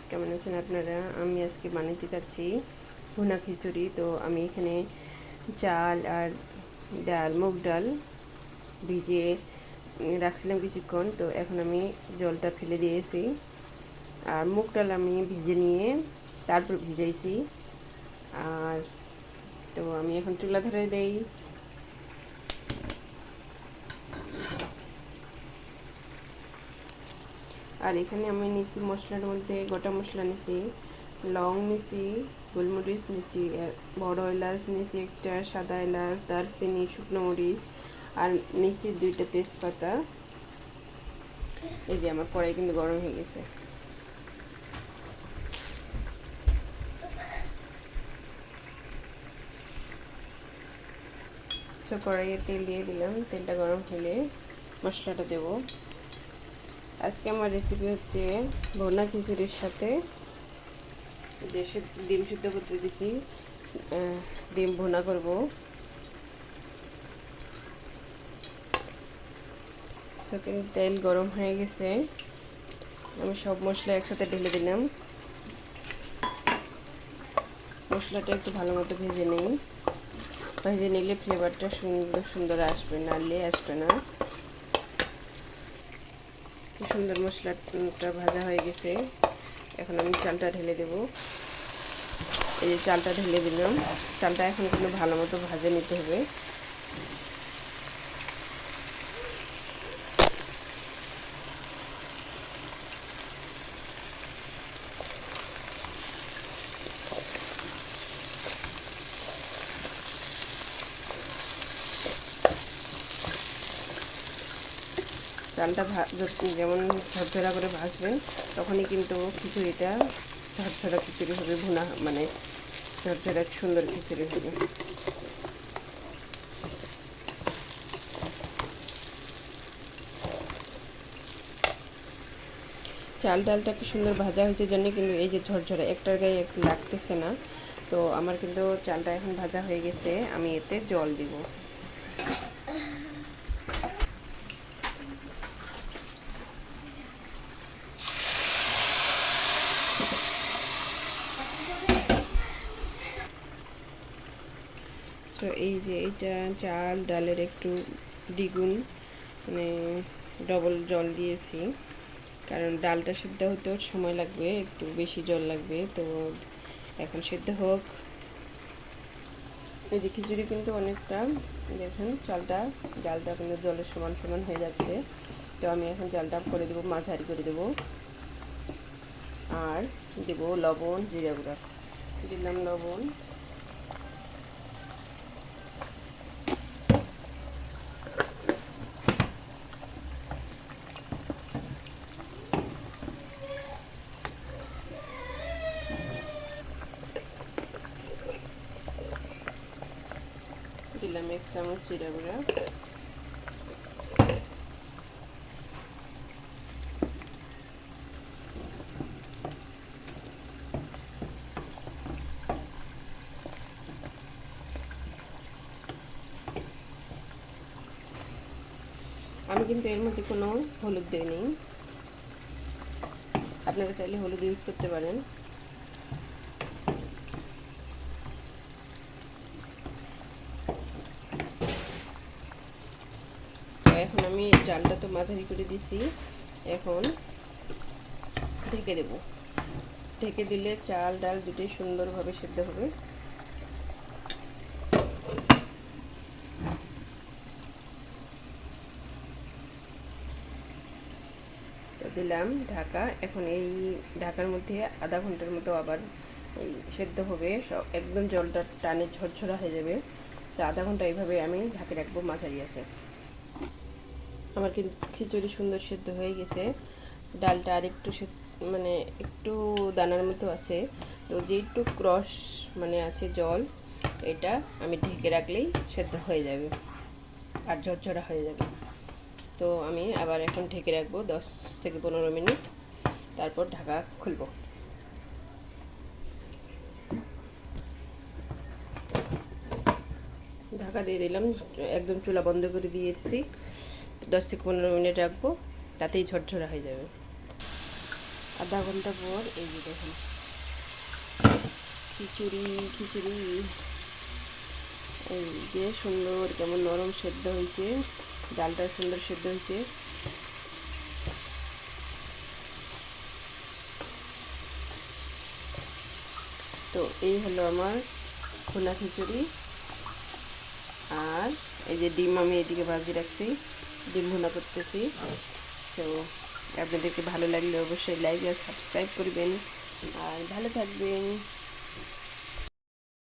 কেমন আছেন আপনারা? আমি আজকে বানাতে চাচ্ছি ভুনা খিচুড়ি। তো আমি এখানে চাল আর ডাল, মুগ ডাল ভিজিয়ে রাখছিলাম কিছুক্ষণ। তো এখন আমি জলটা ফেলে দিয়েছি। আর মুগ ডাল আমি ভিজে নিয়ে তারপর ভিজাইছি। আর তো আমি এখন চুলা ধরে দেই। আর এখানে আমি নিছি মশলার মধ্যে গোটা মশলা নিছি, লং নিছি, গোলমরিচ নিছি, বড় এলাচ নিছি একটা, সাদা এলাচ, দারচিনি, শুকনো মরিচ, আর নিছি 2টা তেজপাতা। এই যে আমার কড়াই কিন্তু গরম হয়ে গেছে। তো কড়াইয়ে তেল দিয়ে দিলাম, তেলটা গরম হলে মশলাটা দেব। আজকে আমার রেসিপি হচ্ছে ভুনা খিচুড়ির সাথে ডিম সিদ্ধ করতে দিছি, ডিম ভুনা করব। সেকেন্ড তেল গরম হয়ে গেছে, আমি সব মশলা একসাথে ঢেলে দিলাম। মশলাটা একটু ভালো মতো ভেজে নিই। ভেজে নিলে ফ্লেভারটা সুন্দর সুন্দর আসবে, নাড়লে আসবে না। কি সুন্দর মশলাটা ভাজা হয়ে গেছে। এখন আমি চালটা ঢেলে দেব। এই যে চালটা ঢেলে দিলাম। চালটা এখন কিন্তু ভালো মতো ভাজে নিতে হবে। চালটা যেমন ঝরঝরা করে ভাজবেন, তখনই কিন্তু খিচুড়িটা ঝরঝরা খিচুড়ি হবে, ভুনা মানে ঝরঝরা সুন্দর খিচুড়ি হবে। চাল ডালটা কি সুন্দর ভাজা হয়েছে জন্য কিন্তু এই যে ঝরঝরা একটার গায়ে একটু লাগতেছে না। তো আমার কিন্তু চালটা এখন ভাজা হয়ে গেছে, আমি এতে জল দিব। সো এই যে এইটা চাল ডালের একটু দ্বিগুণ মানে ডবল জল দিয়েছি, কারণ ডালটা সিদ্ধ হতেও সময় লাগবে, একটু বেশি জল লাগবে। তো এখন সিদ্ধ হোক। এই যে খিচুড়ি কিন্তু অনেকটা, দেখুন চালটা ডালটা কিন্তু জলের সমান সমান হয়ে যাচ্ছে। তো আমি এখন চালটা করে দেবো, মাঝারি করে দেবো। আর দেব লবণ, জিরা গুঁড়া দিলাম, লবণ, দিলাম 1 চামচ জিরা গুঁড়া। আমি কিন্তু এর মধ্যে কোনো হলুদ দিইনি, আপনারা চাইলে হলুদ ইউজ করতে পারেন। তো এখন আমি চালটা তো মাঝারি করে দিছি, এখন ঢেকে দেব। ঢেকে দিলে চাল ডাল দুটোই সুন্দরভাবে সিদ্ধ হবে। তো দিলাম ঢাকা। এখন এই ঢাকার মধ্যে আধা ঘন্টার মতো আবার এই সেদ্ধ হবে, সব একদম জলটা টানে ঝরঝরা হয়ে যাবে। তো আধা ঘন্টা এইভাবে আমি ঢাকে রাখবো, মাঝারি আছে। আমার কিন্তু খিচুড়ি সুন্দর সেদ্ধ হয়ে গেছে। ডালটা আর একটু মানে একটু দানার মতো আছে। তো যেটুক রস মানে আছে জল, এটা আমি ঢেকে রাখলেই সেদ্ধ হয়ে যাবে আর ঝরঝরা হয়ে যাবে। তো আমি আবার এখন ঢেকে রাখবো 10 থেকে 15 মিনিট, তারপর ঢাকা খুলবো। ঢাকা দিয়ে দিলাম, একদম চুলা বন্ধ করে দিয়েছি। 10 থেকে 15 মিনিট রাখবো, তাতেই ঝরঝরা হয়ে যাবে। আধা ঘন্টা পর এই যে দেখুন খিচুড়ি খিচুড়ি এই যে সুন্দর কেমন নরম সেদ্ধ হয়েছে, ডালটা সুন্দর সেদ্ধ হয়েছে। তো এই হলো আমার ভুনা খিচুড়ি। আর এই যে ডিম আমি এদিকে ভাজি রাখছি, ডিম ভুনা করতেছি। তো আপনাদেরকে ভালো লাগলে অবশ্যই লাইক আর সাবস্ক্রাইব করবেন, আর ভালো থাকবেন।